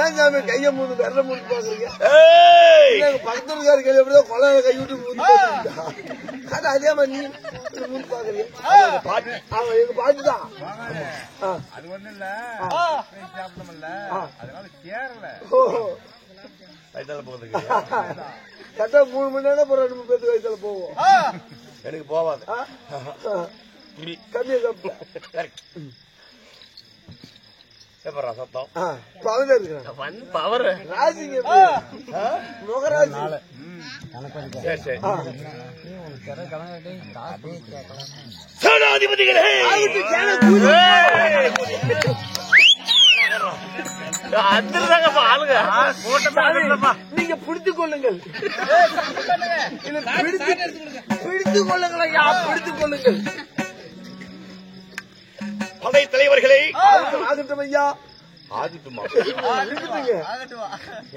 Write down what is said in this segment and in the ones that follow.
ஏன் சாமி கைய மூணு விரல மூணு பாக்குறீங்க? பக்கத்துல இருக்காரு கையில எப்படியோ கொலை கை விட்டு மூணு அதே மாதிரி நீ மூணு பாக்குறீங்க. அவன் எங்க பாட்டுதான். அது ஒண்ணு இல்ல அதனால கேரள போகுது. கரெக்டா 3 மணி நேரம் போற 2 பேருக்கு வயசுல போவோம். எனக்கு போவாது. கம்மியா சாப்பிட்டேன். சத்தம் பவர் ராஜிங்க முகராஜி. சேனாதிபதிகளே நீங்க பிடித்துக் கொள்ளுங்கள், பிடித்துக் கொள்ளுங்கள் ஐயா, பிடித்துக் கொள்ளுங்கள். படை தலைவர்களே ஆகட்டும் ஐயா. ஆகட்டுமா?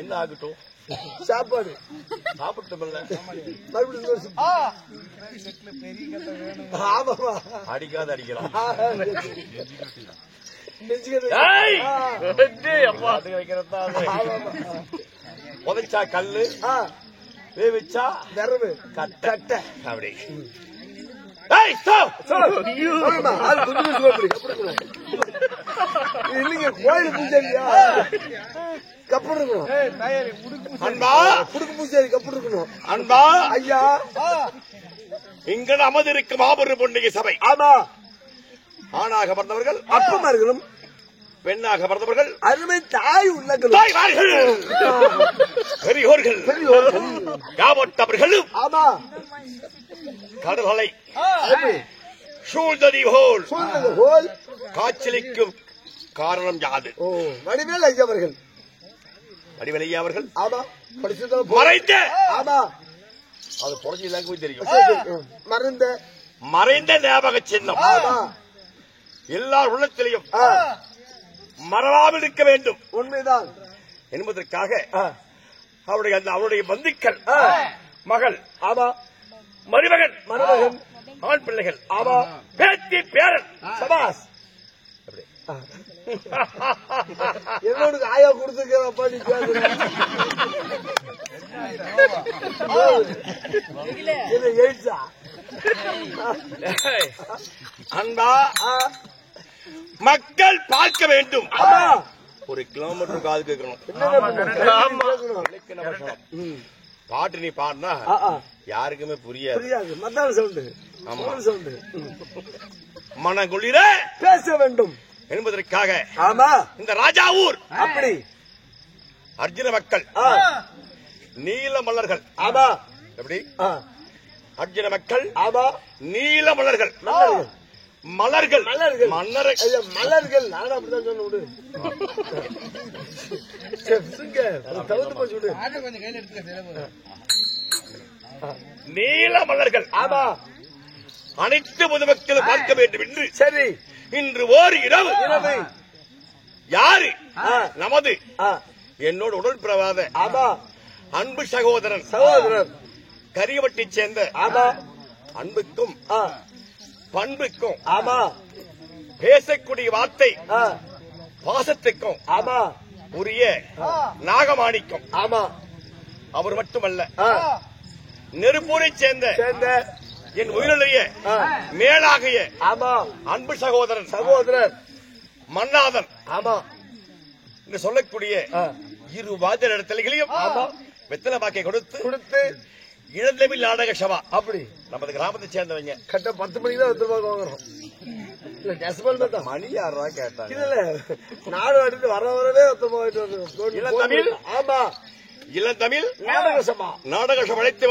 என்ன ஆகட்டும்? சாப்பாடு சாப்பிட்டு அடிக்காத அடிக்கலாம். உதைச்சா கல்லு, வேவிச்சா விரவு கட்ட. அப்படி இல்லைங்க, கோயில் பூஜையா கப்பல் இருக்கணும். அன்பா புடுக்கு பூஜை கப்பல் இருக்கணும். அன்பா ஐயா, இங்க நமது இருக்கும் மாபெரும் பொன்னிய சபை. ஆமா, ஆணாக பிறந்தவர்கள் அப்பமார்களும், பெண்ணாக பிறந்தவர்கள் அருமை தாய் உள்ளங்களும், பெரியோர்கள் யாவட்டவர்களும். ஆமா, கடல்களை சூழ்ந்ததி போல் காய்ச்சலிக்கும் காரணம் யாது? வடிவேல் ஐயா அவர்கள். வடிவேல் ஐயா அவர்கள். ஆமா, மறைந்த. ஆமா, அது புரட்சிதான் போய் தெரியும். மறைந்த ஞாபக சின்னம் எல்லார் உள்ளத்திலையும் மறவாமல் இருக்க வேண்டும். உண்மைதான் என்பதற்காக அவருடைய பந்துக்கள், மகள், ஆமா, மருமகன், ஆண் பிள்ளைகள், ஆமா, பேத்தி பேரன், சபாஸ். என்னோட ஆயா கொடுத்துருக்கப்பா. நீ எழுச்சா அன்பா மக்கள் பார்க்க வேண்டும். ஒரு கிலோமீட்டர் காது கேட்கணும். பாட்டு நீ பாடினா யாருக்குமே புரியாது. மனங்குளிர பேச வேண்டும் என்பதற்காக ஆமா இந்த ராஜாவூர் அப்படி அர்ஜுன மக்கள் நீல மலர்கள். ஆமா, எப்படி அர்ஜுன மக்கள்? ஆமா, நீல மலர்கள். மலர்கள் மலர்கள் மலர்கள். நானும் அப்படிதான் சொன்ன விடு. நீல மலர்கள். ஆமா, அனைத்து பொதுமக்களும் பார்க்க வேண்டும் என்று. சரி, இன்று ஓர் இரவு யாரு? நமது என்னோட உடல் பிரவாத அன்பு சகோதரன் கரியவட்டி சேர்ந்த அன்புக்கும் பண்புக்கும், ஆமா, பேசக்கூடிய வார்த்தை பாசத்துக்கும், ஆமா, உரிய நாகமாணிக்கம். ஆமா, அவர் மட்டுமல்ல, நெருப்பூரை சேர்ந்த என் உயிரிழைய மேலாகிய, ஆமா, அன்பு சகோதரர் மன்னாதன், ஆமா, என்று சொல்லக்கூடிய இரு வாத்திர இடத்திலையும் வெத்தலை பாக்கை கொடுத்து இளந்தமிழ் நாடக சபா அப்படி நமது கிராமத்தை சேர்ந்தவங்க கட்ட 10 மணிக்கு தான் வெத்தலை பாக்கு வாங்குறோம். மணி 6 ரூபா கேட்டாங்க. இல்ல நாடு அடித்து வரவரவே இளந்தமிழ். ஆமா இளந்தமிழ் நாடக சபா அழைத்து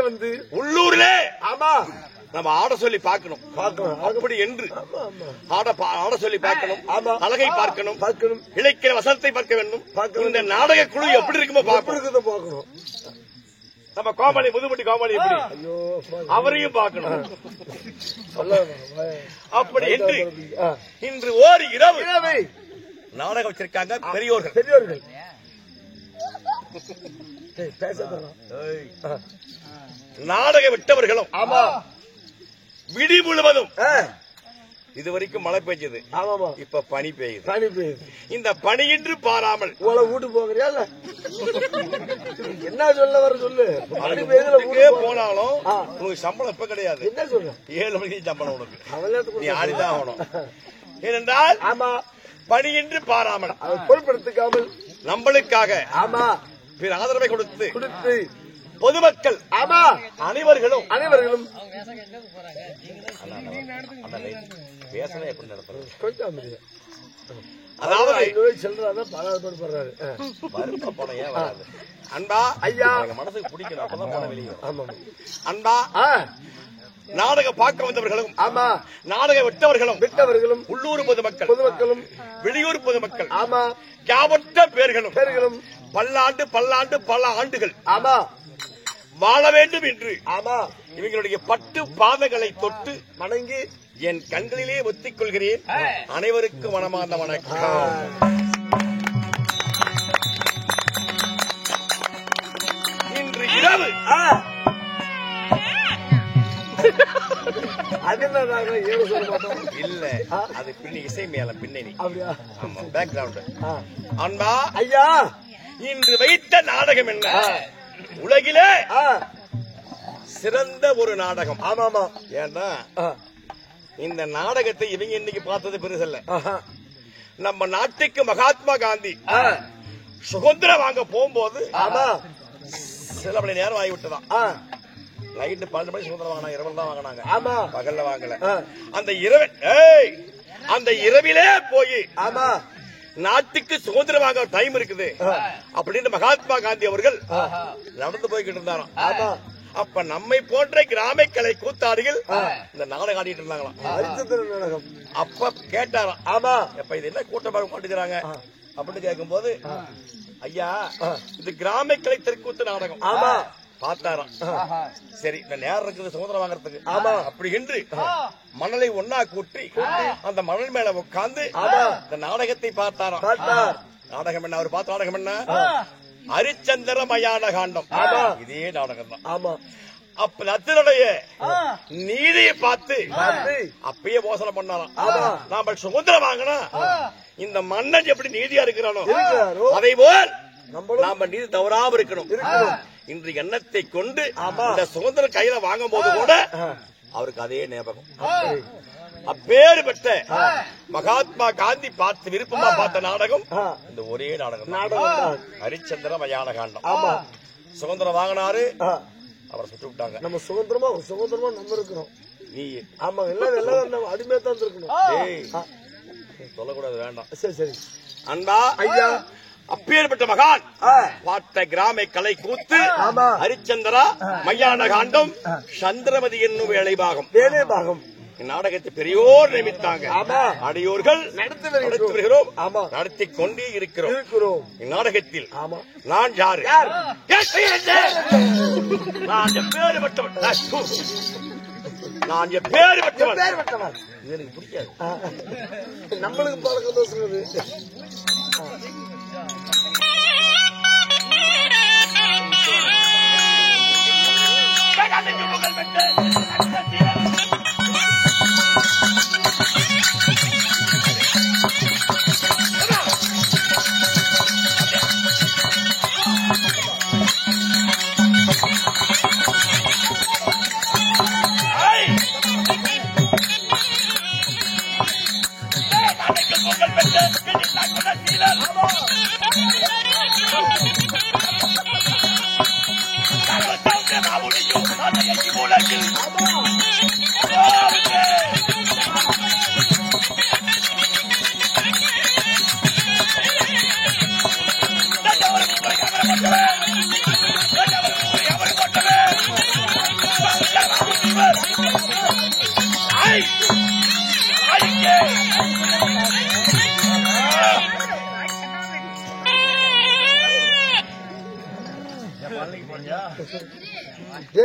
வந்து உள்ளூர்ல ஆமா நம்ம ஆட சொல்லி பார்க்கணும். அப்படி என்று ஆட சொல்லி பார்க்கணும். அழகை பார்க்கணும். இலக்கிய வசனத்தை பார்க்க வேண்டும். இந்த நாடக குழு எப்படி இருக்குமோ பார்க்கணும். நம்ம கோமாளி முதுமட்டி கோமாளி எப்படி அவரையும் பார்க்கணும். அப்படி என்று இன்று ஓர் இரவு நாடகம் வச்சிருக்காங்க பெரியோர்கள். நாடகம் விட்டவர்களும் ஆமா விடி முழுவதும் இதுவரைக்கும் மழை பெய்ஞ்சது. இப்ப பனி பெய்யுது. இந்த பனியின்றி பாராமல் வீட்டு போகிறியா என்ன சொல்ல வர சொல்லு. போனாலும் உனக்கு சம்பளம் இப்ப கிடையாது. என்ன சொல்ற 7 மணிக்கு சம்பளம் உனக்கு. நீ ஆடிதான் ஆகணும். ஏனென்றால் ஆமா பனியின்றி பாராமல் பொருட்படுத்திக்காமல் நம்மளுக்காக ஆமா பிற ஆதரவை கொடுத்து பொதுமக்கள் ஆமா அனைவர்களும் பேசணும் எப்படி நடத்துறது கொஞ்சம் அதாவது செல்றாதான் பலப்படுறாரு. அன்பா ஐயா மனசுக்கு பிடிக்கணும். அப்பதான் போன வெளியே. ஆமா அன்பா நாடகம் பார்க்க வந்தவர்களும் ஆமா நாடகம் விட்டவர்களும் உள்ளூர் பொதுமக்களும் வெளியூர் பொதுமக்கள் ஆமா கேவற்ற பேர்களும் பல்லாண்டு பல ஆண்டுகள் ஆமா வாழ வேண்டும் என்று ஆமா இவங்களுடைய பட்டு பாதங்களை தொட்டு வணங்கி என் கண்களிலே ஒத்திக் கொள்கிறேன். அனைவருக்கும் மனமார்ந்த வணக்கம். இன்று இரவு இல்ல அது இசை மேல பின்னணி பேக்ரவுண்ட். அன்பா ஐயா இன்று வைத்த நாடகம் என்ன? உலகிலே சிறந்த ஒரு நாடகம். ஆமாமா ஏன்னா இந்த நாடகத்தை இவங்க இன்னைக்கு பார்த்தது பெருசல்ல. நம்ம நாட்டுக்கு மகாத்மா காந்தி சுதந்திரம் வாங்க போகும்போது சில மணி நேரம் ஆகிவிட்டுதான். நைட்டு 12 மணி சுதந்திரம் வாங்கினாங்க. இரவில் தான் வாங்கினாங்க. பகல்ல வாங்கல. அந்த இரவிலே போய் நாட்டுக்கு சுதந்திரம் வாங்க டைம் இருக்குது அப்படின்னு மகாத்மா காந்தி அவர்கள் நடந்து போய்கிட்டு இருந்தாராம். அப்ப நம்மை போன்ற கிராம கலை கூத்தாடிகள் இந்த நாடகம் ஆடிட்டு இருந்தாங்களாம். அப்ப கேட்டாராம், ஆமா இப்ப இது என்ன கூட்டமாக காட்டுகிறாங்க அப்படின்னு கேட்கும் போது, ஐயா இது கிராம கலை தெருக்கூத்து நாடகம். ஆமா பார்த்தாராம். சரி இந்த நேரம் இருக்குது சுதந்திரம் வாங்கறதுக்கு. ஆமா அப்படி என்று மணலை ஒன்னா கூட்டி அந்த மணல் மேல உட்கார்ந்து இந்த நாடகத்தை பார்த்தாராம். நாடகம் என்ன அவர் பார்த்த நாடகம் என்ன? ஹரிச்சந்திர மயான காண்டம். இதே நாடகம் தான். ஆமா அப்ப நத்தினுடைய நீதியை பார்த்து அப்பயே யோசனை பண்ணாராம். நாம சுதந்திரம் வாங்கினா இந்த மன்னன் எப்படி நீதியா இருக்கிறானோ அதை போல் நாம நீதி தவறாம இருக்கணும். இன்று எண்ணத்தை கொண்டு இந்த சுதந்திரம் கையில வாங்கும் போது கூட அவருக்கு அதே ஞாபகம். அப்பேறு பெற்ற மகாத்மா காந்தி பார்த்து விருப்பமா பார்த்த நாடகம் இந்த ஒரே நாடகம். ஹரிச்சந்திர மயான காண்டம். சுதந்திரம் வாங்கினாரு, அவரை சுட்டு விட்டாங்க. நம்ம சுதந்திரமா நம்ம இருக்கிறோம். நீ ஆமா எல்லாம் அடிமையா தான் இருக்கணும். சொல்லக்கூடாது, வேண்டாம். சரி சரி அன்பா ஐயா அப்பேற்பட்ட மகான் பார்த்த கிராம கலை கூத்து ஹரிச்சந்திரா மையான காண்டம் சந்திரமதி என்னும் வேலைபாகம். நாடகத்தை பெரியோர் நியமித்தாங்க. அடியோர்கள் நடத்தி வருகிறோம், நடத்தி கொண்டே இருக்கிறோம். இந்நாடகத்தில் நான் யாரு? நான் எப்பேறுபட்டவன். நான் எப்பேறுபட்டவன். இது எனக்கு பிடிக்காது. நம்மளுக்கு பழக்கம் தான் சொல்லுது.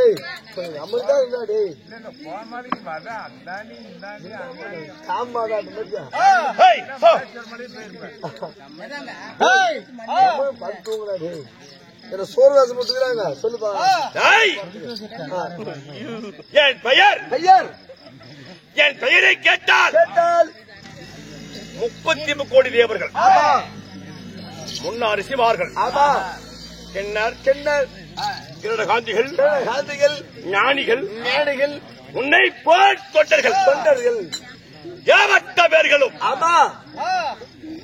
டேய் நம்மதான் இருந்தா டேய் காமாதான் படுத்துங்களா டேய் என்ன சோர்வாசம் போட்டுக்கிறாங்க சொல்லுப்பா. என் பெயர் ஐயர் என் பெயரை கேட்டால் 33 கோடி தேவர்கள் முன்னாறு சிவார்கள் கிண்ணர் கிரீடகாந்திகள் ஞானிகள் உன்னை போல் தொண்டர்கள் ஏவட்ட பேர்களும்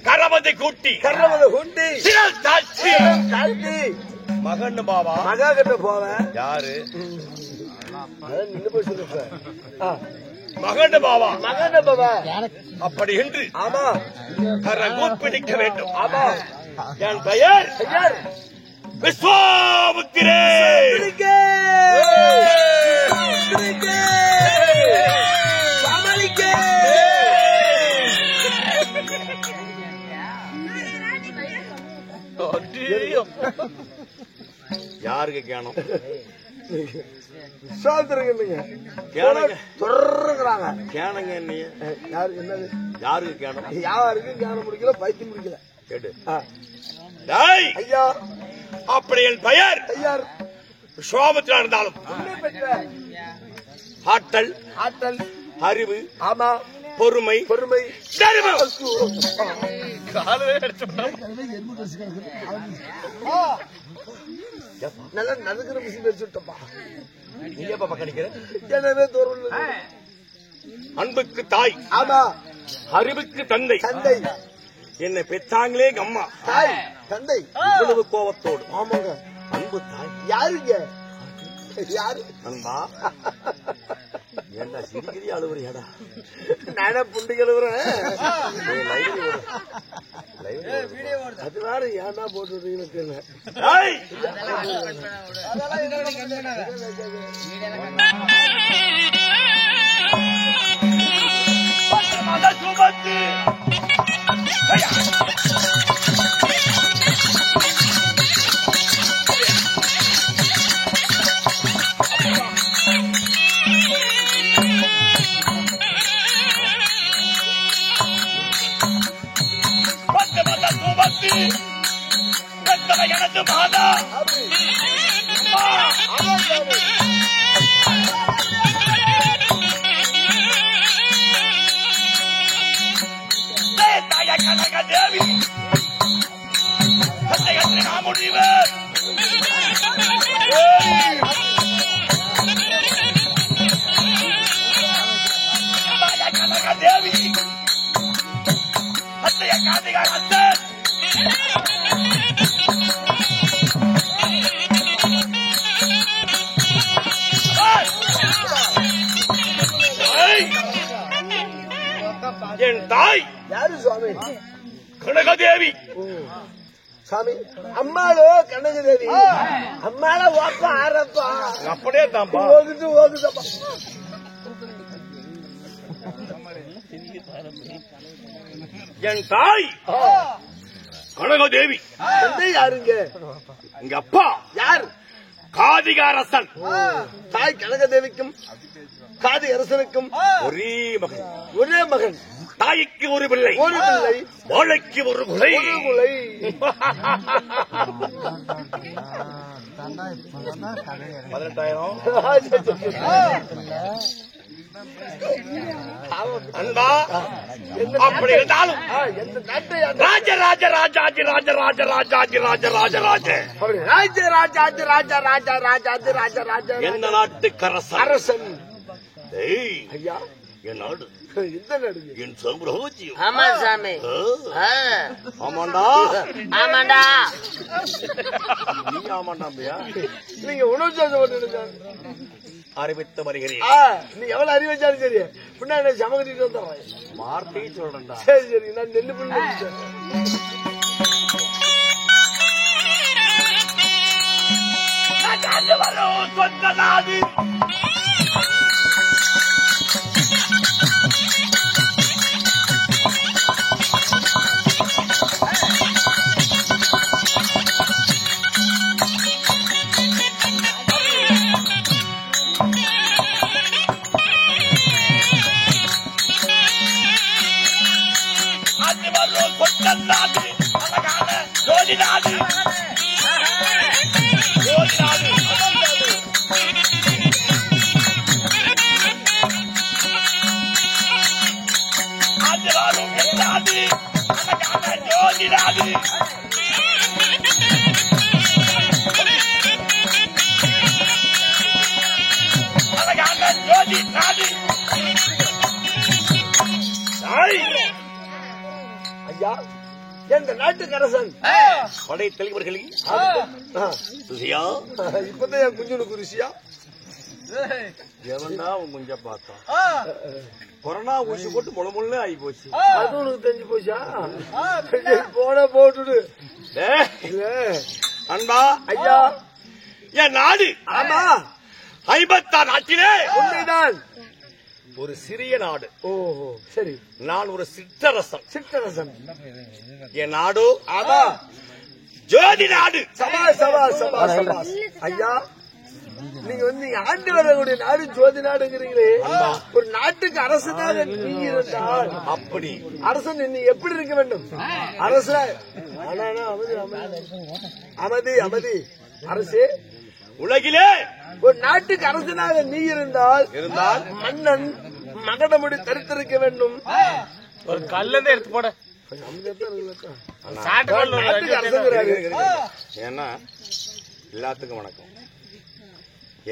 கரமதை கூட்டி சிறல் தாட்சி மகன் பாபா மகா கிட்ட போவேன். யாரு நின்று போய் சொல்லுங்க மகன் பாபா பாபா அப்படி என்று ஆமா கரங்கூப்பிடிக்க வேண்டும். ஆமா என் பெயர் விஸ்வாமுத்திரே. யாருக்கு கேணும் கேனுங்க என்னது யாருக்கு கேணும்? யாருக்கும் ஞானம் முடிக்கல பைத்தியம் முடிக்கல கேட்டு ஐயா. அப்படி என் பெயர் ஐயார் விஸ்வாமுத்திரா இருந்தாலும் ஆற்றல் அறிவு ஆமா பொறுமை தர்மம் நல்லா நடுக்கிற மிஷின் வச்சுட்டப்பா. நீ எப்ப பக்கணிக்கிற? எனவே தோறும் அன்புக்கு தாய் ஆமா அறிவுக்கு தந்தை என்னை பெற்றாங்களே எங்க அம்மா தாய் தந்தை இவ்வளவு கோபத்தோடு. ஆமாங்க அன்பு தாய் யாருங்க யாரு அன்பா என்ன சிரிக்கிறியா அழுவுறியாடா? நானே புண்டி கழுவுறேன். அது வேற ஏன்னா போட்டு எனது மாதா தாய கனக தேவி முடிவர் கனக தேவி அத்தைய காதிகார் அத்தன் என் தாய் யாரு சுவாமி? கனகதேவி. சாமி அம்மாளோ கனகதேவி அம்மாள ஓப்பா ஆரப்பா அப்படியே தான்ப்பா ஓகுதுப்பா. என் தாய் கனகதேவி. தந்தை யாருங்க? எங்க அப்பா யார்? காதிகாரசன். தாய் கனகதேவிக்கும் காதி அரசனுக்கும் ஒரே மகன். தாய்க்கு ஒரு பிள்ளை, வாழைக்கு ஒரு குலை. 18,000 அன்பா. அப்படி இருந்தாலும் எந்த நாட்டுக்கரசன் ஐயா என் நாடு இந்த நாடு என் சாம்ராஜ்யம். ஆமா சாமி. ஆமாண்டா ஆமாண்டா நீ ஆமாண்டாம்பியா? நீங்க உணவு அறிவித்து வருகிறேன். நீ எவ்வளவு அறிவிச்சாலும் சரி பின்னாடி சமகட்டிட்டு வந்துடுறேன். வார்த்தையை சொல்றேன்டா. சரி நான் நெல்லு புல்லு வரும் சொந்த நாடு மன்னன் நாடு அழகான ஜோதி நாடு ஜோதி நாடு ஆஜராலும் நாடு அழகான ஜோதி நாடு அழகான ஜோதி நாடு. ஐயா எந்த நாட்டுக்கு அரசன் படை தலைவர்களே ருசியா இப்பதான் என் குஞ்சுனுக்கு ருசியா எவன்டா அவன் குஞ்ச பார்த்தான் கொரோனா ஊசி போட்டு முளமுள்ள ஆகி போச்சு அது உனக்கு தெரிஞ்சு போச்சா போன போட்டுடு அன்பா ஐயா என் நாடு ஆமா 56 நாட்டிலே உண்மைதான் ஒரு சிறிய நாடு. ஓஹோ சரி நான் ஒரு சிற்றரசன். சிற்றரசன் என் நாடு ஆமா ஜோதி நாடு. சபா சபா சபா சபா ஐயா நீங்க வந்து ஆண்டு வரக்கூடிய நாடு ஜோதி நாடுங்கிறீங்களே ஒரு நாட்டுக்கு அரசனாக நீங்க இருந்தால் அப்படி அரசன் இன்னும் எப்படி இருக்க வேண்டும் அரச அமைதி அமைதி அரசே உலகிலே ஒரு நாட்டுக்கு அரசனாக நீ இருந்தால் மன்னன் மகடமுடி தரித்திருக்க வேண்டும். ஒரு கல்லந்தே எடுத்து போட ஏன்னா எல்லாத்துக்கும் வணக்கம்.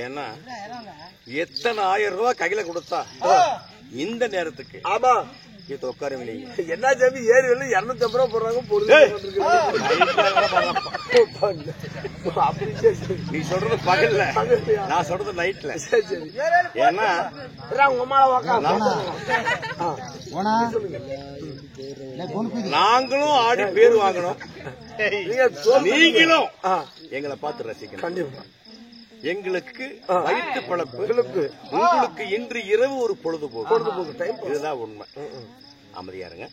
ஏன்னா எத்தனை 1000 ரூபாய் கையில கொடுத்தா இந்த நேரத்துக்கு ஆமா இது உட்காருங்க. என்ன ஜாமி ஏறி வந்து 250 ரூபாய் போடுறாங்க பொருள் நீ சொல்றது பகல்ல நான் சொல்றது நைட்ல. ஏன்னா நாங்களும் ஆடி பேர் வாங்கணும் நீங்களும் எங்களை பார்த்து ரசிக்கணும். கண்டிப்பா எங்களுக்கு வயிற்று பழப்பு உங்களுக்கு இன்று இரவு ஒரு பொழுதுபோக்கு டைம் இதுதான் உண்மை. அமைதியா இருங்க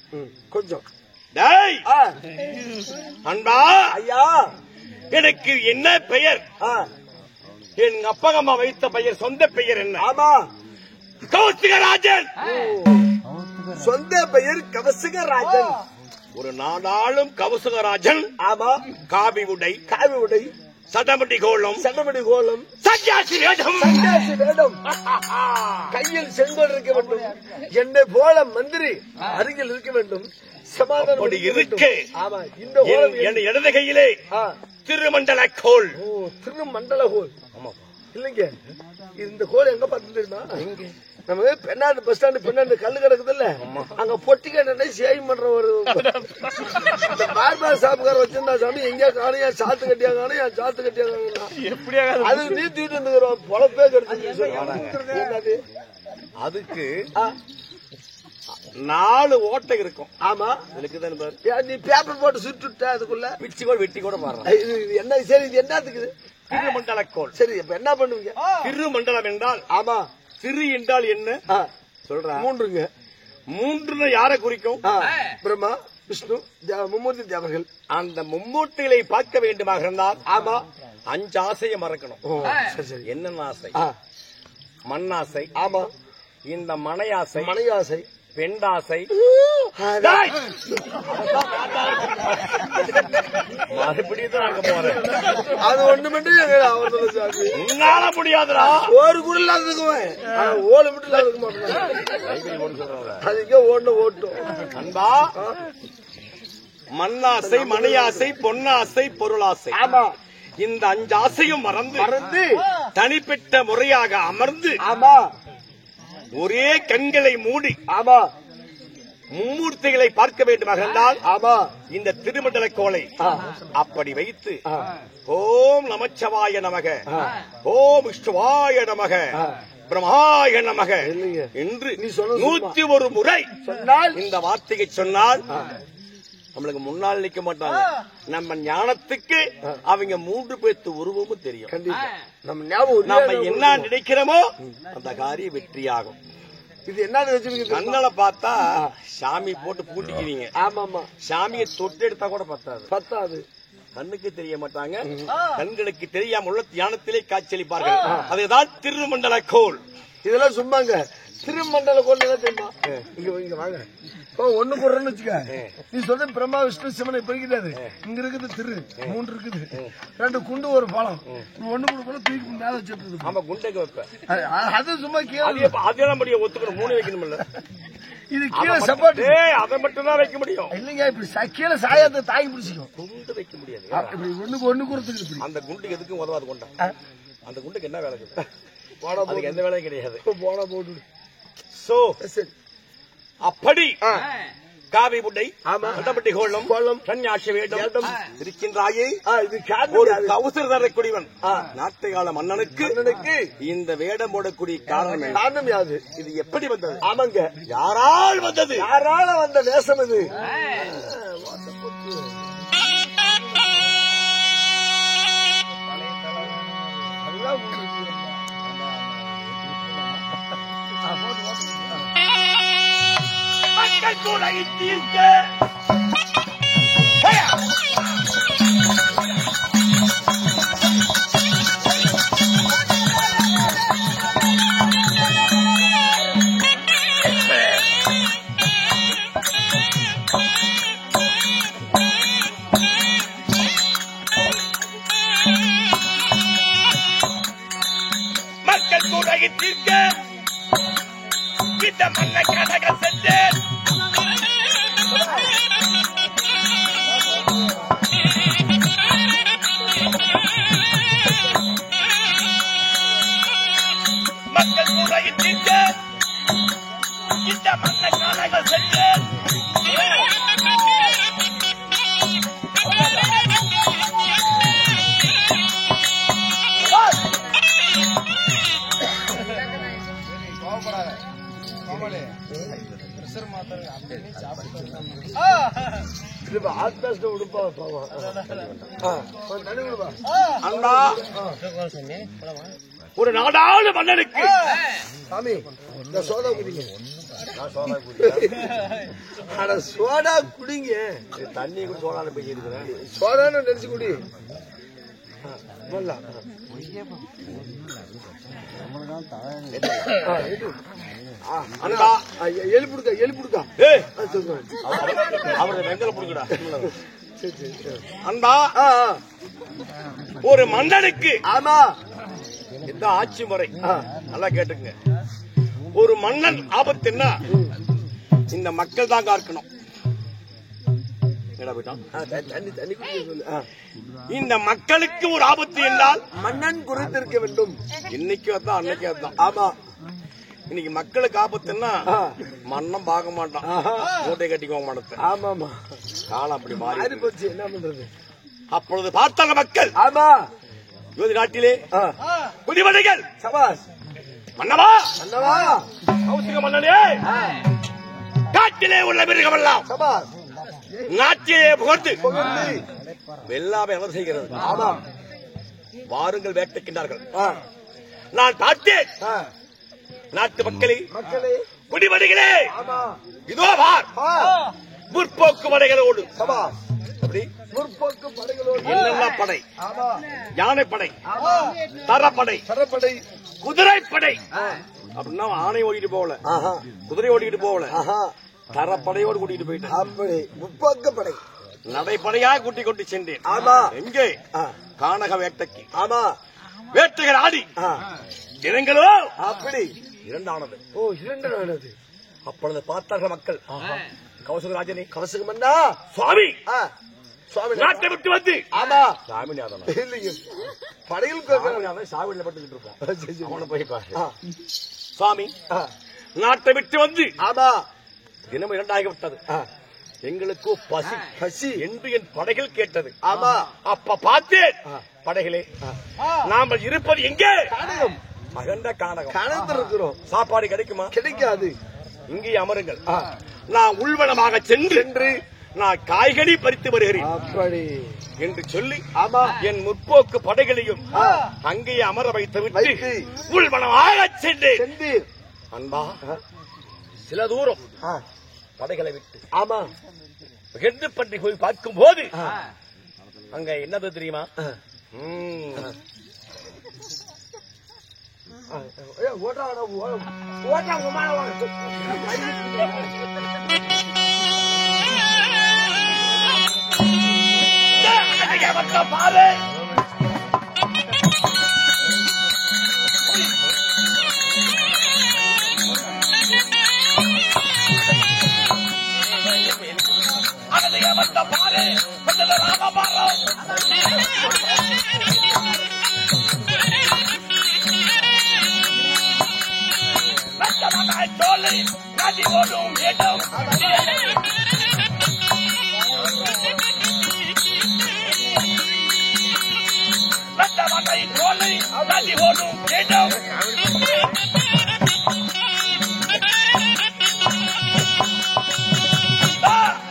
கொஞ்சம். அன்பா ஐயா எனக்கு என்ன பெயர்? என் அப்பா அம்மா வைத்த பெயர் சொந்த பெயர் என்ன? ஆமா கௌசிகராஜன். சொந்த பெயர் கவசகராஜன். ஒரு நாடாளும் கவசகராஜன். ஆமா காவி உடை சடமடி கோலம் சன்னியாசி வேடம் கையில் செங்கோல் இருக்க வேண்டும். என்னை போல மந்திரி அருகில் இருக்க வேண்டும். சமாதானம் இருக்கு. ஆமா இந்த இடது கையிலே திருமண்டல கோல். திருமண்டல கோல் இல்லைங்க. இந்த கோல் எங்க பார்த்து தெரியுமா? நம்ம பெண்ணாண்டு பஸ் ஸ்டாண்டு பெண்ணாண்டு கல்லு கிடக்குது இல்ல அங்க பொட்டிக்க சேவிங் பண்ற ஒரு பார்பார் சாப்புக்கார வச்சிருந்தா சாமி எங்க காணும் என் சாத்து கட்டியா காணும் என் சாத்து கட்டியா காணும் அது நீ தூக்கிட்டு வந்துக்கிறோம் பொழப்பே கிடைச்சு. அதுக்கு 4 ஓட்டை இருக்கும். ஆமா இருக்குதான் பாரு. நீ பேப்பர் போட்டு சுட்டுட்ட அதுக்குள்ள பிச்சு கூட வெட்டி கூட பாரு. என்ன சரி இது என்னத்துக்கு? திருமண்டல கோல். சரி இப்ப என்ன பண்ணுவீங்க? திருமண்டலம் என்றால் ஆமா திரு என்றால் என்ன சொல்ற? 3ங்க. 3 யாரை குறிக்கும்? பிரம்மா விஷ்ணு மும்மூர்த்தி தேவர்கள். அந்த மும்மூர்த்திகளை பார்க்க வேண்டுமாக இருந்தால் ஆமா 5 ஆசையை மறக்கணும். சரி என்னென்ன ஆசை? மண்ணாசை. ஆமா இந்த மனையாசை பெண்டாசை மறுபடியும் தான் அங்க போறேன். அது ஒண்ணு மட்டும் உன்னால முடியாதுடா. ஒரு கூட இல்லாததுக்குவேன் ஓடு மட்டும் இல்லாத மாட்டேன். அதுக்கே ஓட்டும். அன்பா மண்ணாசை மனையாசை பொன்னாசை பொருளாசை. ஆமா இந்த 5 ஆசையும் மறந்து தனிப்பட்ட முறையாக அமர்ந்து ஆமா ஒரே கண்களை மூடி ஆமா மும்மூர்த்திகளை பார்க்க வேண்டுமாக இருந்தால் ஆமா இந்த திருமண்டல கோலை அப்படி வைத்து ஓம் நமச்சிவாய நமக ஓம் விஷ்ணுவாய நமக பிரம்மாய நமக என்று 101 முறை சொன்னால் இந்த வார்த்தையை சொன்னால் நம்மளுக்கு முன்னால் நிற்க மாட்டாங்க. நம்ம ஞானத்துக்கு அவங்க 3 பேர்த்து உருவமும் தெரியும். கண்டிப்பா நம்ம என்ன நினைக்கிறோமோ அந்த காரியம் வெற்றியாகும். இது என்ன வச்சிருக்கீங்க? கண்ணால பார்த்தா சாமி போட்டு பூட்டிக்கிறீங்க. ஆமா சாமியை தொட்டு எடுத்தா கூட பத்தாது. கண்ணுக்கு தெரிய மாட்டாங்க. கண்களுக்கு தெரியாம உள்ள தியானத்திலே காட்சியளிப்பார்கள். அதுதான் திருமண்டல கோல். இதெல்லாம் சும்மாங்க. திருமண்டல கோல் தெரியுமா? இங்க வாங்க ஒண்ணு போடுறேன்னு வச்சுக்க. நீ சொல்ற பிரம்மா விஷ்ணு சிவனை பிரிக்கிறாரு. இங்க இருக்குது திரு 3 இருக்குது, 2 குண்டு ஒரு பாலம். ஒண்ணு கூட தூக்கி மேல வச்சிருக்கு. ஆமா குண்டைக்கு வைப்பேன். அது சும்மா கீழே அதெல்லாம் முடியும் ஒத்துக்கணும். 3 வைக்கணும் இல்ல, இது கீழே சப்போர்ட். அதை மட்டும் தான் வைக்க முடியும். இல்லைங்க இப்படி கீழே சாயத்தை தாங்கி பிடிச்சிக்கும். குண்டு வைக்க முடியாது. இப்படி ஒண்ணு கொடுத்துருக்கு. அந்த குண்டுக்கு எதுக்கும் உதவாது கொண்டா. அந்த குண்டுக்கு என்ன வேலை இருக்குது? அதுக்கு எந்த வேலையும் கிடையாது. போனா போட்டு. சோ அப்படி காவி புட்டை கண்டபட்டி கோலம் சன்னியாசி வேடம் இருக்கின்றாயே. ஒரு கவுசர் தரக்கூடியவன் நாட்டுகால மன்னனுக்கு இந்த வேடம் போடக்கூடிய காரணம் யாது? இது எப்படி வந்தது? ஆமாங்க, யாரால் வந்தது? யாரால வந்த வேஷம் இது? மக்கள் கூட தீர்க்க மக்கள் கூட தீர்க்க இந்த மண்ணை கனக சென்றேன். மக்கள் கூட தீர்க்க இந்த மண்ணை கனக சென்றேன். ஒரு நாடாளு மன்னனுக்கு சாமி இந்த சோடா குடிங்க. சோடா குடிங்க. தண்ணி கூட சோடால போய் இருக்கிறேன். சோடான்னு நினைச்சு குடி. ஒரு மன்னனுக்கு ஆமா இந்த ஆட்சி முறை நல்லா கேட்டுங்க. ஒரு மன்னன் ஆபத்துன்னா இந்த மக்கள் தான் காக்கணும். இந்த மக்களுக்கு ஒரு ஆபத்து என்றால் மன்னன் குறைத்திருக்க வேண்டும். இன்னைக்கு அதான் அன்னைக்கு அதான். ஆமா, இன்னைக்கு மக்களுக்கு ஆபத்துன்னா மன்னம் பார்க்க மாட்டான், மூட்டை கட்டிக்குவ மாட்டேன். ஆமா ஆமா, காலம் அப்படி மாறி போச்சு. என்ன பண்றது? அப்பொழுது பார்த்தாங்க மக்கள். ஆமா, யோதி நாட்டிலே குடிமடைகள் சபாஸ் மன்னவா மன்னவா கௌசிக மன்னனே, காட்டிலே உள்ள மிருகமெல்லாம் சபாஸ் நாட்டிலே புகழ்ந்து வெல்லாமை அவர் செய்கிறது. ஆமாம், வாருங்கள் வேட்டைக்கின்றார்கள். நான் பார்த்தேன் நாட்டு மக்களே குடிமடைகளே, இதோ பார் முற்போக்கு படைகளோடு முற்போக்கு படைகளோடு என்னெல்லாம் படை? யானைப்படை, தரப்படை, குதிரைப்படை. அப்படின்னா ஆணை ஓடிட்டு போகல, குதிரை ஓடிட்டு போகல, தரப்படையோடு கூட்டிட்டு போயிட்டேன். அப்படி முற்போக்கு படை நடைப்படையாக கூட்டிக் கொண்டு சென்றேன். ஆமா, எங்கே? கானக வேட்டைக்கு. ஆமா, வேட்டைகள் ஆடி தினங்களோ அப்படி இரண்டானது. ஓ, இரண்டானது. அப்பொழுது பார்த்தார்கள் மக்கள். கௌசகராஜனே, கௌசகம் அண்ணா, சுவாமி சுவாமி நாட்டை விட்டு வந்து. ஆமா, சாமிநாதன் இல்லைங்க, படையில் சாமியில பட்டுக்கிட்டு இருப்போம். அவனை போய் பாரு. சுவாமி நாட்டை விட்டு வந்து. ஆமா, தினம் 2 ஆகிவிட்டது. எங்களுக்கு பசி பசி என்று என் படைகள் கேட்டது. ஆமா, அப்ப பார்த்தேன் படைகளே, நாம இருப்பது எங்கே? அகண்ட கானகம். கானகத்தில் இருக்கிறோம். சாப்பாடு கிடைக்குமா? கிடைக்காது. இங்கே அமருங்கள், நான் உள்வனமாக சென்று நான் காய்கறி பறித்து வருகிறேன் அப்படி என்று சொல்லி. ஆமா, என் முற்போக்கு படைகளையும் அங்கேயே அமர வைத்து விட்டு உள்வனமாக சென்றேன். அன்பா, சில தூரம் படைகளை விட்டு ஆமா கெண்டு பற்றி போய் பார்க்கும் போது அங்க என்னது தெரியுமா? ஓட்டா அதிகமற்ற பாரு அதிகமற்ற பாரு ராமபாரம் தோலை நதி ஓடும் இடம் மட்டை தோலை நதி ஓடும் இடம்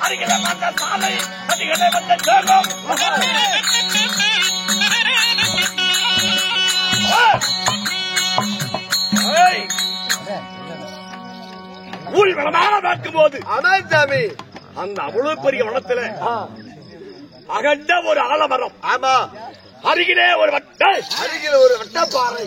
அருகில வந்த சாலை அதிகளை வந்த ஜோகம் ஊழ் வளமாக பார்க்கும் போது அதான் சாமி அந்த அவ்வளவு பெரிய வனத்துல அகண்ட ஒரு ஆலமரம். ஆமா அருகிலே ஒரு வட்ட அருகில் ஒரு வட்டப்பாறை.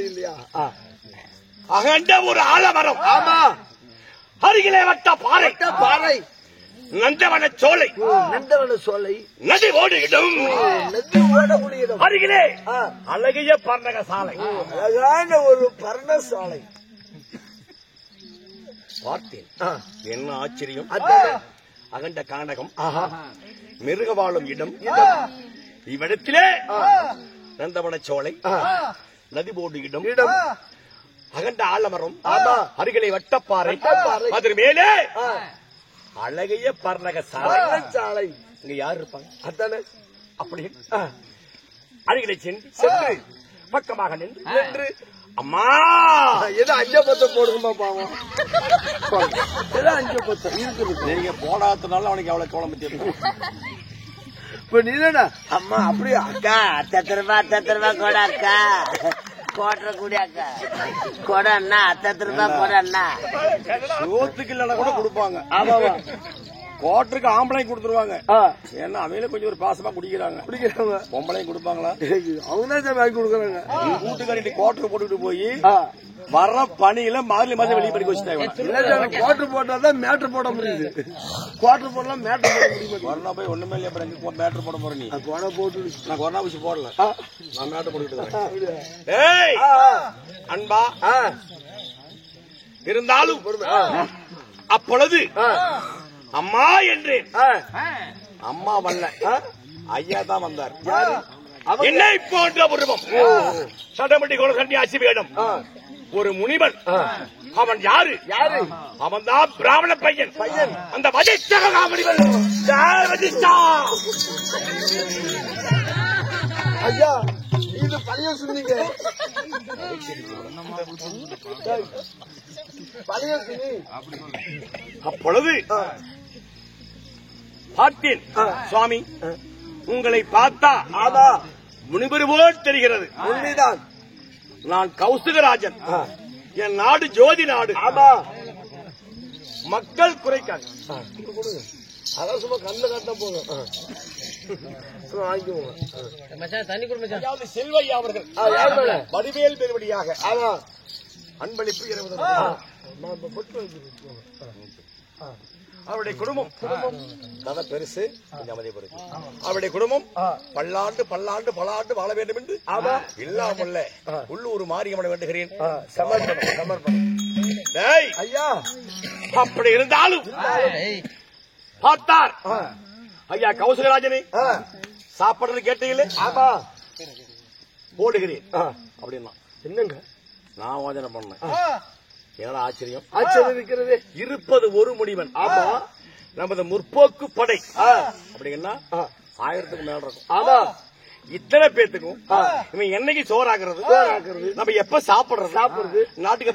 இல்லையா அகண்ட ஒரு ஆலமரம். ஆமா அருகிலே வட்ட பாறை பாறை நந்தவன சோலை நந்தவன சோலை நதி ஓடுகிடும் நதி ஓடக்கூடிய அருகிலே அழகிய பர்ணக சாலை அழகான ஒரு பர்ணசாலை பார்த்தேன். என்ன ஆச்சரியம்! அதான் அகண்ட கானகம் மிருக வாழும் இடம். இவ்விடத்திலே நந்தவன சோலை நதி போடு இடம் அகண்ட ஆலமரம் அருகிலே வட்டப்பாறை அதன் மேலே அழகிய பர்ணக சாலை. இங்க யார் இருப்பாங்க? அதானே அப்படி அருகிலே சென்று பக்கமாக நின்று அம்மா ஏதோ 5-10 போடுங்கம்மா பாவம். ஏதோ 5-10 இருக்குது. நீங்க போடாதனால அவனுக்கு எவ்வளவு கோலம் தெரியும். இப்ப நீ அம்மா அப்படியே அக்கா 10 ரூபாய் கொட அக்கா கோட்டை கூடிய அக்கா கொட அண்ணா 10 ரூபாய் கொட அண்ணா சோத்துக்கு இல்லைன்னா கூட கொடுப்பாங்க. ஆமாவா கோட்டருக்கு ஆம்பளையும் கொடுத்துருவாங்க. ஏன்னா அவங்களே கொஞ்சம் ஒரு பாசமா குடிக்கிறாங்க. பொம்பளையும் கொடுப்பாங்களா? அவங்க தான் வாங்கி கொடுக்குறாங்க. கூட்டுக்காரி கோட்டர் போட்டுட்டு போய் வர்ற பணியில மாதிரி வெளியே படிக்க வச்சுட்டாங்க. கோட்டர் போட்டாதான் மேட்டர் போட முடியுது. கோட்டர் போடலாம் மேட்டர் போட முடியுமா? கொரோனா போய் ஒண்ணுமே இல்லையா? அப்புறம் மேட்டர் போட போறேன். நீ கொடை போட்டு நான் கொரோனா ஊசி போடல. நான் மேட்டர் போட்டுட்டு அன்பா இருந்தாலும் அப்பொழுது அம்மா என்றேன். அம்மா வரல, ஐயா தான் வந்தார். என்னை போன்ற உருவம் சடமட்டி கோல கன்னியாசி வேடம் ஒரு முனிவன். அவன் யாரு? அவன் தான் பிராமண பையன். அந்த வஜிஷ்டக முனிவன். ஐயா இது பழைய சொன்னீங்க. பழைய சொன்னி. அப்பொழுது பார்த்தேன், சுவாமி உங்களை பார்த்தா முனிவர் போல் தெரிகிறது. உண்மைதான். நான் கௌசுகராஜன். என் நாடு ஜோதி நாடு. மக்கள் குறைக்காங்க. அதான் சும்மா கண்ணு காட்ட போதும். வாங்கிக்குவோங்க. செல்வையா அவர்கள் வடிவேல் பெருவடியாக அன்பளிப்பு 20. அவருடைய குடும்பம் கதை பெருசு. அவருடைய குடும்பம் பல்லாண்டு பல வேண்டும் என்று இல்லாமல்ல உள்ளூர் மாரியம்மனை வேண்டுகிறேன். சமர்ப்பணம். ஐயா அப்படி இருந்தாலும் பார்த்தார் ஐயா கௌசகராஜனை சாப்பிடுறது கேட்டீங்களே? ஆமா போடுகிறேன் அப்படின்னா என்னங்க நான் யோசனை பண்ணேன். என்னடா ஆச்சரியம் இருக்கிறது. இருப்பது ஒரு முனிவன். ஆமா நமது முற்போக்கு படை அப்படின்னா 1000க்கு மேல இருக்கும். ஆமா இத்தனை பேத்துக்கும் இவன் என்னைக்கு சோறாக்குறது, நம்ம எப்ப சாப்பிடுறது, நாட்டுக்கு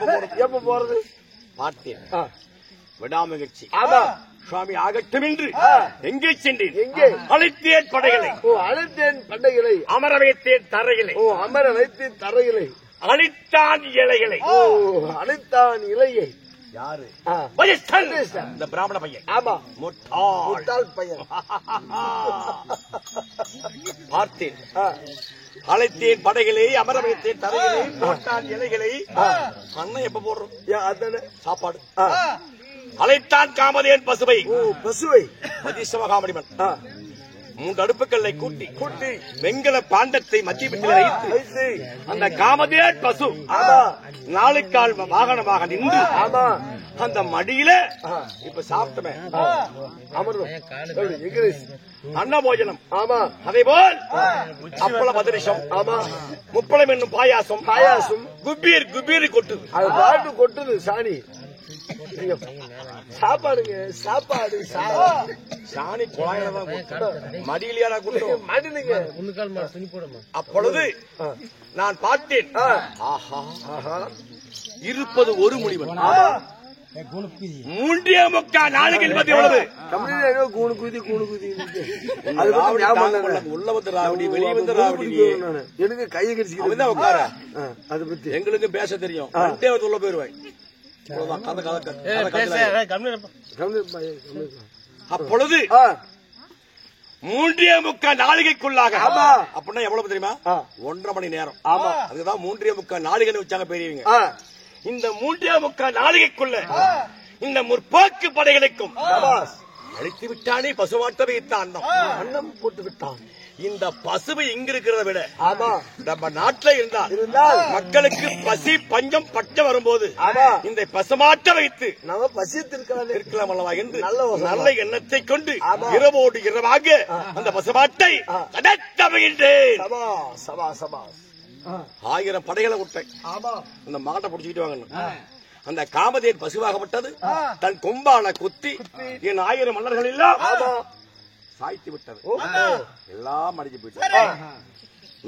எப்ப போறது பார்த்தேன். விடாமகிழ்ச்சி. ஆமா சுவாமி ஆகட்டும் என்று எங்கே சென்றேன்? எங்கே? அழைத்தேன் படைகளை. அழைத்தேன் படைகளை. அமர வைத்தேன் தரைகளை. அமர வைத்தேன் தரைகளை. அழித்தான் இலைகளை. அழித்தான் இலையை. யாரு? ஆ. வசிஷ்டன். வசிஷ்டன். இந்த பிராமண பையன். ஆமா. முட்டாள். முட்டாள் பையன். பார்த்தேன். ஆ. அழைத்தேன் படைகளை, அமர வைத்தேன் தரைகளை, போட்டான் இலைகளை. அண்ணன் எப்ப போடுறோம்? அதானே சாப்பாடு. ஆ. அழைத்தான் காமதேன் பசுவை. ஓ, பசுவை. வதிஷ்டமகாமணிமன் ஆ. 3 அடுப்புகளை கூட்டி வெங்கல பாண்டத்தை மத்தியத்தில் வைத்து அந்த காமதேன் பசு ஆமா. 4 கால் வாகனமாக நின்று ஆமா. அந்த மடியில இப்ப சாப்பிட்டமே அமர்ந்தோம். எக்ரேஸ். அன்ன போஜனம். ஆமா. அதே போல் அப்பள மதுரிஷம். ஆமா. முப்பளம் என்னும் பாயாசம். பாயாசம். குபீர் குபீர் கொட்டுது. அது பாட்டு கொட்டுது சாணி. சாப்பாடுங்க, சாப்பாடு. சாணி குழாயில தான் மடியிலையா கூட்டம். மாட்டுங்க. அப்பொழுது நான் பார்த்தேன். ஆஹா ஆஹா. இருப்பது ஒரு முடிவன். 3.25 நாளுக்கு என்பது எவ்வளவு? தமிழ்ல கூணு குதி கூணு குதி. உள்ள வந்து ராவடி, வெளியே வந்து ராவடி. எனக்கு கையை கடிச்சு உட்கார. அதை பத்தி எங்களுக்கு பேச தெரியும். உள்ள போயிருவாய். அப்பொழுது 3.25 நாளிகைக்குள்ளாக. அப்படின்னா எவ்வளவு தெரியுமா? 1.5 மணி நேரம். ஆமா. அதுதான் 3.25 நாளிகைன்னு வச்சாங்க பெரியவங்க. இந்த 3.25 நாளிகைக்குள்ள இந்த முற்போக்கு படைகளுக்கும் அழித்து விட்டானே பசுவாட்ட வைத்தான். அன்னம் போட்டு விட்டான். இந்த பசுவை இங்க இருக்கிறத விட ஆமா நம்ம நாட்டில் இருந்தால் மக்களுக்கு பசி பஞ்சம் பட்டம் வரும்போது இந்த பசுமாட்ட வைத்து நம்ம இருக்கலாம் அல்லவா என்று நல்ல எண்ணத்தை கொண்டு இரவோடு இரவாக அந்த பசுமாட்டை அடக்கமைகின்றேன். 1000 படைகளை விட்டேன். அந்த மாட்டை பிடிச்சிக்கிட்டு வாங்க. அந்த காமதேன் பசுவாகப்பட்டது தன் கொம்பால குத்தி என் 1000 மன்னர்கள் எல்லாம் சாய்த்து விட்டது. எல்லாம் அடிச்சு போயிட்டு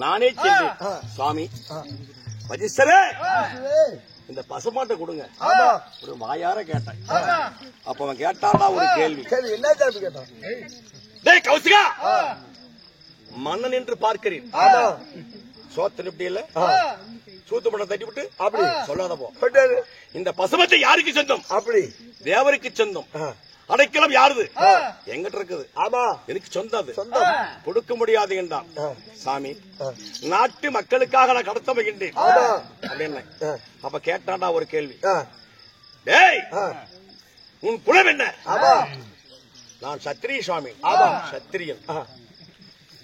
நானே சென்றேன். சுவாமி வஜிஷ்டரே, இந்த பசுமாட்டை கொடுங்க. ஒரு வாயார கேட்டேன். அப்ப அவன் கேட்டானா ஒரு கேள்வி. என்ன கேட்டான்? டேய் கௌசிகா, மன்னன் என்று பார்க்கிறேன். சோத்து இப்படி இல்ல, சூத்து படம் தட்டி விட்டு அப்படி சொல்லாத போ. இந்த பசுமத்தை யாருக்கு சொந்தம்? அப்படி தேவருக்கு சொந்தம். அடைக்கலம் யாருது? எங்கிட்ட இருக்குது. ஆமா, எனக்கு சொந்தம். அது சொந்தம் கொடுக்க முடியாது என்றான். சாமி, நாட்டு மக்களுக்காக நான் கடத்த வைக்கின்றேன் அப்படின்னு. அப்ப கேட்டான்டா ஒரு கேள்வி. டேய், உன் குலம் என்ன? நான் சத்திரிய சுவாமி. சத்திரியன்.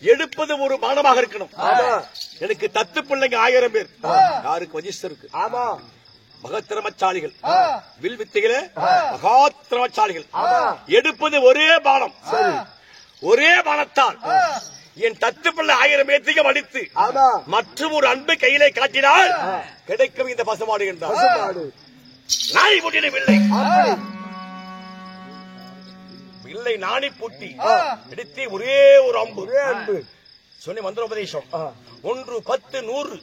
எடுப்பது ஒரு பானமாக இருக்கணும். எனக்கு தத்து பிள்ளைங்க 1000 பேர். யாருக்கு? வஜிஷ்டருக்கு. மகத்திரமச்சாலிகள், வில் வித்தைகளே மகாத்திரமச்சாலிகள். எடுப்பது ஒரே பானம். ஒரே பானத்தால் என் தத்து பிள்ளை 1000 பேர்த்தையும் அடித்து மற்றும் ஒரு அன்பை கையிலே காட்டினால் கிடைக்கும் இந்த பசுமாடு என்றார். நாய் பூட்டின வில்லை வில்லை நாணி பூட்டி எடுத்து ஒரே ஒரு அம்பு சொல்லி மந்திரோபதேசம். 1 10 100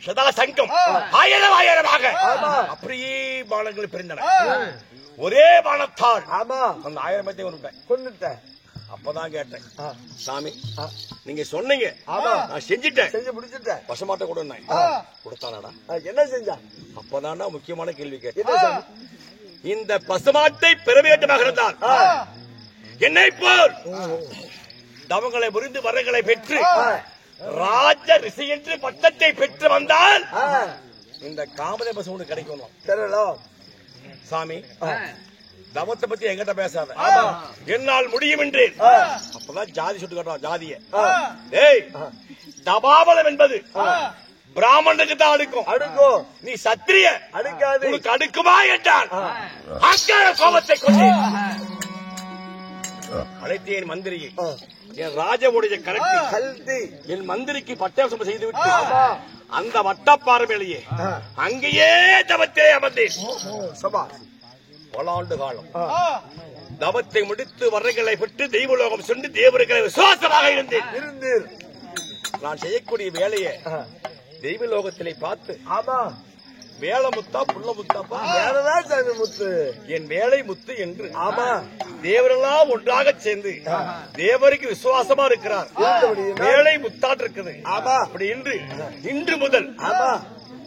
சதா சங்கம் 1000 அப்படியே பானங்கள் பிரிந்தன. ஒரே பானத்தால் அந்த 1000 பேர்த்தை கொண்டுட்டேன். அப்பதான் கேட்டேன், சாமி நீங்க சொன்னீங்க, நான் செஞ்சுட்டேன், செஞ்சு முடிச்சுட்டேன், பசுமாட்டை கொடுத்தேன். கொடுத்தானடா? என்ன செஞ்சா? அப்பதான்டா முக்கியமான கேள்வி கேட்டேன். இந்த பசுமாட்டை பெற வேண்டுமாக இருந்தால் என்னை போல் தவங்களை புரிந்து வரங்களை பெற்று ராஜ ரிஷி என்று பட்டத்தை பெற்று வந்தால் இந்த காமதே பசு ஒண்ணு கிடைக்கும். சாமி, தவத்தை பத்தி எங்கிட்ட பேசாத, என்னால் முடியும் என்றேன். அப்பதான் ஜாதி சுட்டு காட்டுவான். ஜாதிய டேய், தபாபலம் என்பது பிராமணனுக்கு தான் அடுக்கும். நீ சத்திரிய அடுக்காது, உனக்கு அடுக்குமா என்றான். கோபத்தை கொண்டு அழைத்தேன் மந்திரியை. என் ராஜவுடைய கலத்தி என் மந்திரிக்கு பட்டாசம் செய்துவிட்டு அந்த வட்டப்பாறை மேலேயே அங்கேயே தவத்திலே அமர்ந்தேன். பல ஆண்டு காலம் தவத்தை முடித்து வர்றங்களை பெற்று தெய்வலோகம் சென்று தேவர்களை விசுவாசமாக இருந்தேன். நான் செய்யக்கூடிய வேலையை தெய்வலோகத்திலே பார்த்து, வேலை முத்தா புள்ள முத்தாப்பா, முத்து என் வேலை முத்து என்று தேவரெல்லாம் ஒன்றாக சேர்ந்து தேவருக்கு விசுவாசமா இருக்கிறார். வேலை முத்தாட்டு இருக்குது. அப்படி இன்று முதல்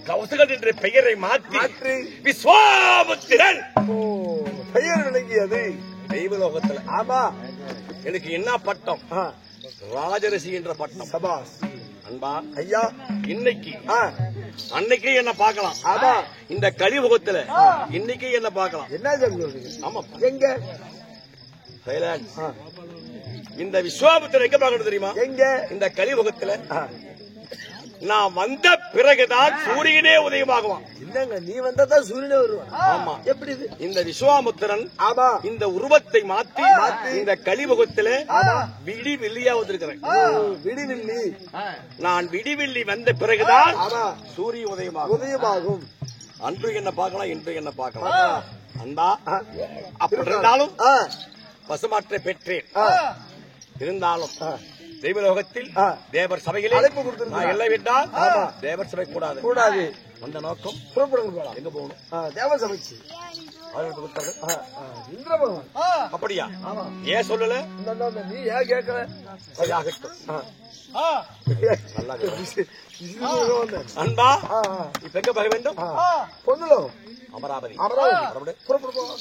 கௌசகன் என்ற பெயரை மாற்றி மாற்றி விஸ்வாமுத்திரன் பெயர் விளங்கியது தெய்வலோகத்துல. ஆமா. எனக்கு என்ன பட்டம்? ராஜரிஷி என்ற பட்டம். சபாஸ். அன்பா ஐயா, இன்னைக்கு அன்னைக்கு என்ன பார்க்கலாம். ஆமா. இந்த கலியுகத்துல இன்னைக்கு என்ன பார்க்கலாம். என்ன சொல்றீங்க? ஆமா. எங்க சைலன்ஸ். இந்த விஸ்வாமுத்திரன் எங்க பார்க்கணும் தெரியுமா? எங்க? இந்த கலியுகத்துல நான் வந்த பிறகுதான் சூரியனே உதயமாகுவான். என்னங்க, நீ வந்தாதான் சூரியனே வருவான். ஆமா. எப்படி இது? இந்த விஸ்வாமுத்திரன் ஆமா இந்த உருவத்தை மாற்றி இந்த கலியுகத்துல விடிவெள்ளியா வந்திருக்கிறேன். விடிவில்லி. நான் விடிவெள்ளி வந்த பிறகுதான் ஆமா சூரிய உதயமாகும். உதயமாகும். அன்று என்ன பார்க்கலாம், இன்று என்ன பார்க்கலாம். அன்பா, அப்படி இருந்தாலும் பசுமாற்றை பெற்றேன். இருந்தாலும் தெய்வலோகத்தில் தேவர் சபையில் அழைப்பு கொடுத்திருந்தார். நான் எல்லாம் விட்டால் தேவர் சபை கூடாது. கூடாது. அந்த நோக்கம் புறப்படுங்க போலாம். எங்க போகணும்? தேவ சபைக்கு. இந்திர பகவான். அப்படியா? ஏன் சொல்லல? நீ ஏன் கேட்கல? ஆகட்டும். நல்லா அன்பா, இப்ப எங்க போக வேண்டும்? பொண்ணுலோகம் அமராவதி. அமராவதி. புறப்படுவோம்.